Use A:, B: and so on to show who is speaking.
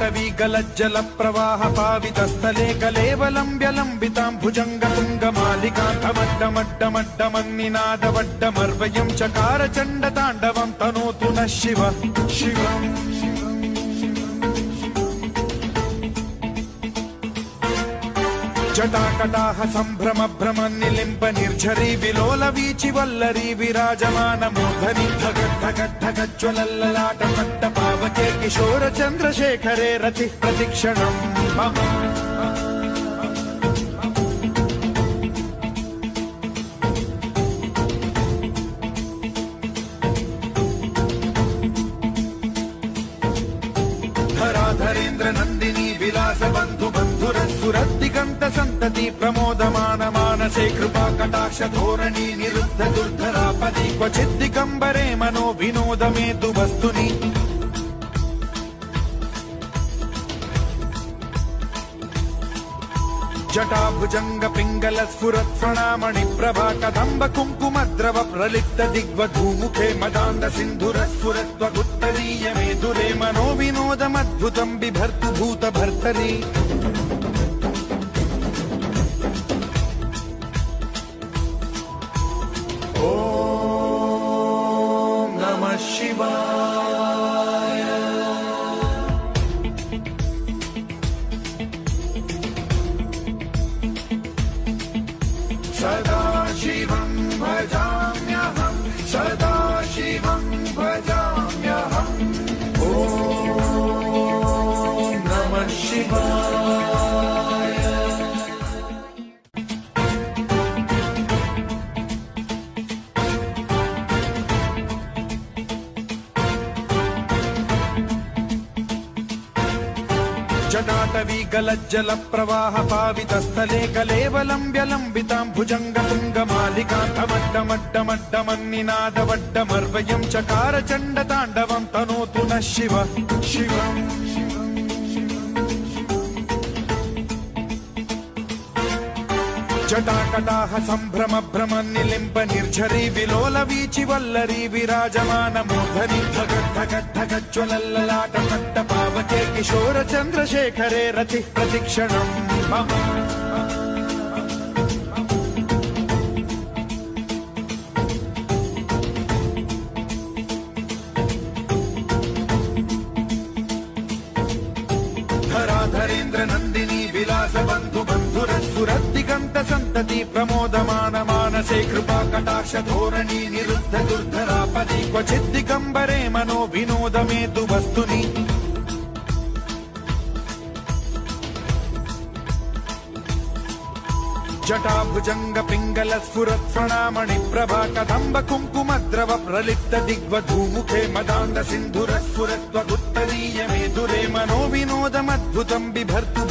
A: जटाटवीगलज्जल प्रवाह पावितस्थले कलेवलम्ब्यलम्बितां भुजङ्गतुङ्गमालिकान्तमड्डमड्डमड्डमन्निनादवड्डमर्वयं चकार चण्डताण्डवं तनोतु नः शिव शिवम् जटाकटाह सम्भ्रम भ्रमन्निलिम्ब निर्झरी विलोल वीचि वल्लरी विराजमान मूर्धनि धगद्धगद्धगज्ज्वलल्ललाट पट्ट पावके किशोर चन्द्रशेखरे रति प्रतिक्षणम् मम धराधरेन्द्र नन्दिनी विलास बन्धु बन्धुरस्फुरद्दिगन्त सन्तति प्रमोदमान मानसे कृपा कटाक्ष धोरणी निरुद्ध दुर्धरापदि क्वचिद्दिगम्बरे मनो विनोद मेतु वस्तुनि जटाभुजंग पिंगल स्फुरत् प्रणामणि प्रभा कदम्ब कुङ्कुमद्रव प्रलिप्त दिग्वधूमुखे मदान्द सिन्धुर स्फुरत्वगुत्तरीय मेधुरे मनो विनोदमद्भुतं बिभर्तु भूत भर्तरि ॐ नमः शिवाय सदा शिवं भजाम्यहं सदा शिवं भजाम्यहम् ॐ नमः शिवाय जटाटवीगलज्जल प्रवाह पावितस्थले कलेवलम्ब्यलम्बितां भुजङ्गतुङ्गमालिकान्तमड्डमड्डमड्डमन्निनादवड्डमर्वयं चकार चण्डताण्डवं तनोतु नः शिव शिवम् जटाकटाह सम्भ्रम भ्रमन्निलिम्ब निर्झरी विलोल वीचि वल्लरी विराजमान मूर्धनि धगद्धगद्धगज्ज्वलल्ललाट पट्ट पावके किशोर चन्द्रशेखरे रति प्रतिक्षणम् मम धराधरेन्द्र नन्दिनी विलास बन्धु बन्धुरस्फुरद्दिगन्त सन्तति प्रमोदमान मानसे कृपा कटाक्ष धोरणी निरुद्ध दुर्धरापदि क्वचिद्दिगम्बरे मनो विनोद मेतु वस्तुनि जटाभुजंग पिंगल स्फुरत् प्रणामणि प्रभा कदम्ब कुङ्कुमद्रव प्रलिप्त दिग्वधूमुखे मदान्द सिन्धुर स्फुरत्वगुत्तरीय मेधुरे मनो विनोदमद्भुतं बिभर्तु